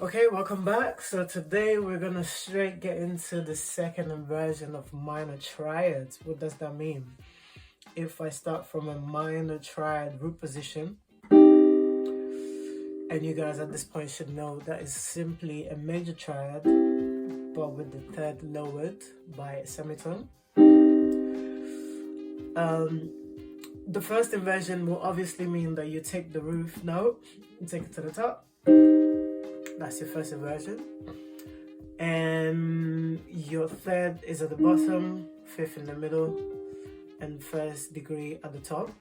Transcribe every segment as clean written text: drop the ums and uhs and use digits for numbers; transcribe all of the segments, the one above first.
Okay, welcome back. So today we're gonna straight get into the second inversion of minor triads. What does that mean? If I start from a minor triad root position, and you guys at this point should know that is simply a major triad, but with the third lowered by a semitone. The first inversion will obviously mean that you take the roof note and take it to the top. That's your first inversion. And your third is at the bottom, fifth in the middle, and first degree at the top.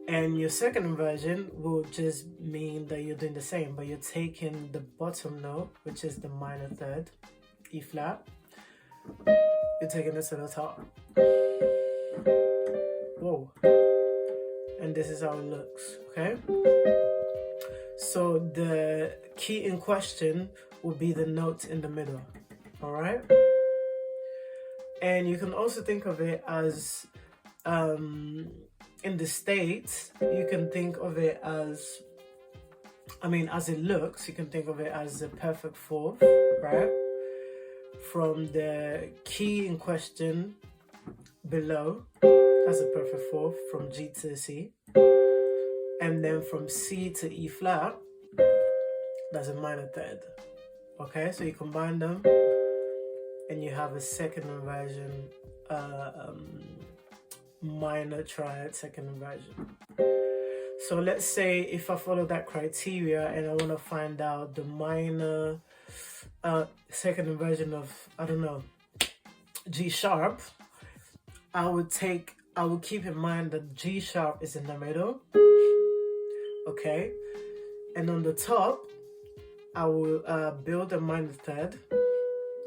And your second inversion will just mean that you're doing the same, but you're taking the bottom note, which is the minor third, E flat. You're taking it to the top. Whoa. And this is how it looks, okay? So the key in question will be the note in the middle, all right? And you can also think of it as, in the States, you can think of it as, as it looks, you can think of it as a perfect fourth, right? From the key in question below, that's a perfect fourth from G to C. And then from C to E flat, that's a minor third. Okay, so you combine them and you have a second inversion, minor triad second inversion. So let's say if I follow that criteria and I want to find out the minor second inversion of, I don't know, G sharp, I would keep in mind that G sharp is in the middle. Okay, and on the top, I will build a minor third.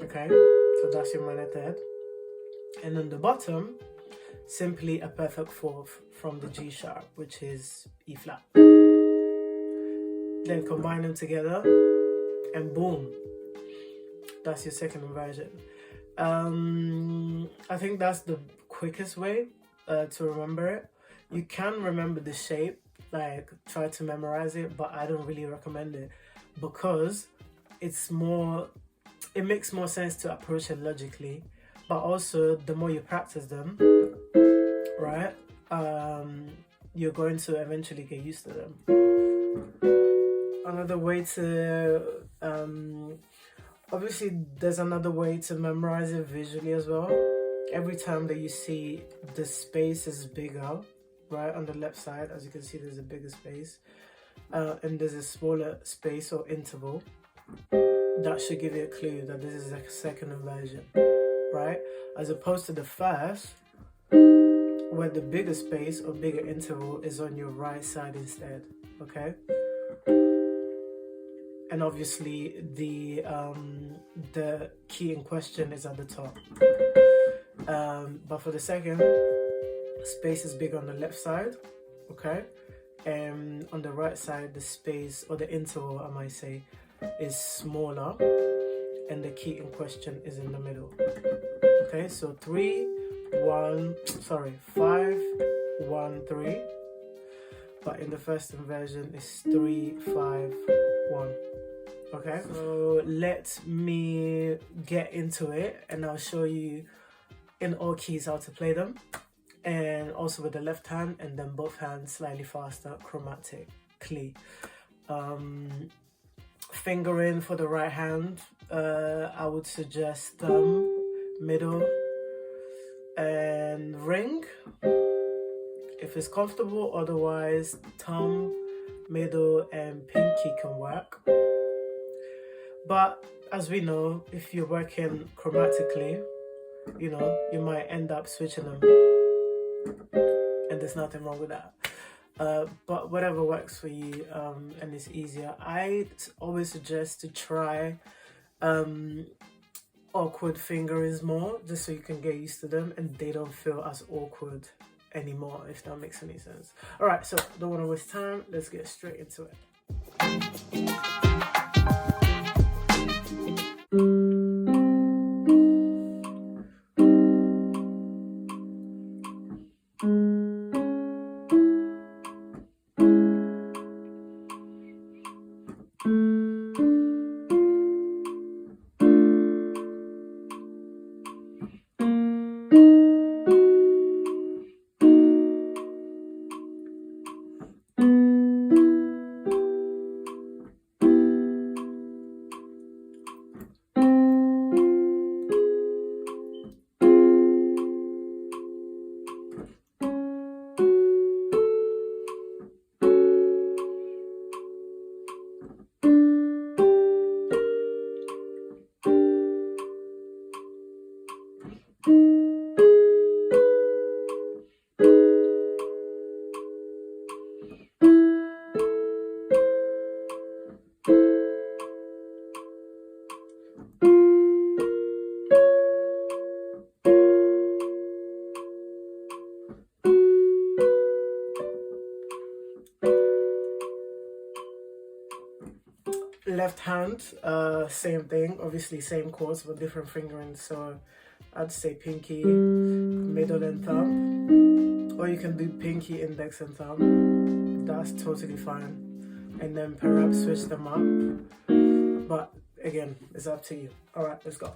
Okay, so that's your minor third. And on the bottom, simply a perfect fourth from the G sharp, which is E flat. Then combine them together, and boom, that's your second inversion. I think that's the quickest way to remember it. You can remember the shape, like try to memorize it, but I don't really recommend it because it makes more sense to approach it logically, but also the more you practice them, right, you're going to eventually get used to them. Another way to obviously there's another way to memorize it visually as well. Every time that you see the space is bigger, right, on the left side, as you can see, there's a bigger space, and there's a smaller space or interval. That should give you a clue that this is a second inversion, right? As opposed to the first, where the bigger space or bigger interval is on your right side instead, okay? And obviously the key in question is at the top. But for the second, space is bigger on the left side, okay? And on the right side, the space or the interval, I might say, is smaller, and the key in question is in the middle. Okay, so 5, 1, 3. But in the first inversion, it's 3, 5, 1. Okay, so let me get into it, and I'll show you in all keys how to play them, and also with the left hand, and then both hands slightly faster chromatically. Fingering for the right hand, I would suggest thumb, middle, and ring if it's comfortable. Otherwise, thumb, middle, and pinky can work. But as we know, if you're working chromatically, you might end up switching them, and there's nothing wrong with that. But whatever works for you, and it's easier. I always suggest to try awkward fingerings more, just so you can get used to them and they don't feel as awkward anymore, if that makes any sense. All right, so don't want to waste time. Let's get straight into it. So left hand, same thing, obviously same chords but different fingering. So I'd say pinky, middle and thumb, or you can do pinky, index and thumb. That's totally fine. And then perhaps switch them up, but again, it's up to you. All right, let's go.